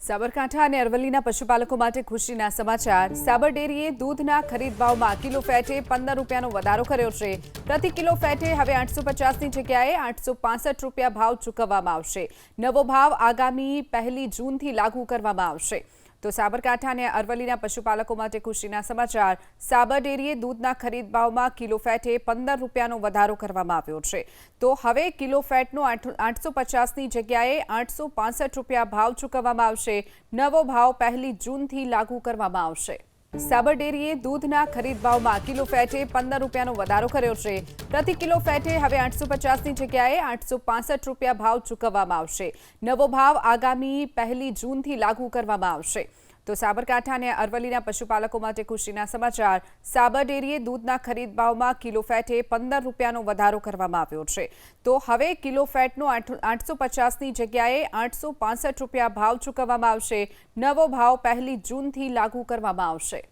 સાબરકાંઠા અને અરવલ્લીના પશુપાલકો માટે ખુશીના સમાચાર। સાબર ડેરીએ દૂધના ખરીદ ભાવમાં કિલો ફેટે 15 રૂપિયાનો વધારો કર્યો છે। પ્રતિ કિલો ફેટે હવે 850ની જગ્યાએ 865 રૂપિયા ભાવ ચૂકવવામાં આવશે। નવો ભાવ આગામી 1 જૂનથી લાગુ કરવામાં આવશે। તો સાબરકાંઠા અને અરવલ્લીના પશુપાલકો માટે ખુશીના સમાચાર। સાબર ડેરીએ દૂધના ખરીદ ભાવમાં કિલો ફેટે 15 રૂપિયાનો વધારો કરવામાં આવ્યો છે। તો હવે કિલો ફેટનો 850ની જગ્યાએ 865 રૂપિયા ભાવ ચૂકવવામાં આવશે। નવો ભાવ 1 જૂનથી લાગુ કરવામાં આવશે। સાબર ડેરીએ દૂધના ખરીદ ભાવમાં કિલો ફેટે 15 રૂપિયાનો વધારો કર્યો છે। પ્રતિ કિલો ફેટે હવે 850ની જગ્યાએ 865 રૂપિયા ભાવ ચૂકવવામાં આવશે। નવો ભાવ આગામી 1 જૂનથી લાગુ કરવામાં આવશે। તો સાબરકાંઠા અને અરવલ્લીના પશુપાલકો માટે ખુશીના સમાચાર। સાબર ડેરીએ દૂધના ખરીદ ભાવમાં કિલો ફેટે 15 રૂપિયાનો વધારો કરવામાં આવ્યો છે। તો હવે કિલો ફેટનો 850ની જગ્યાએ 865 રૂપિયા ભાવ ચૂકવવામાં આવશે। નવો ભાવ 1 જૂનથી લાગુ કરવામાં આવશે।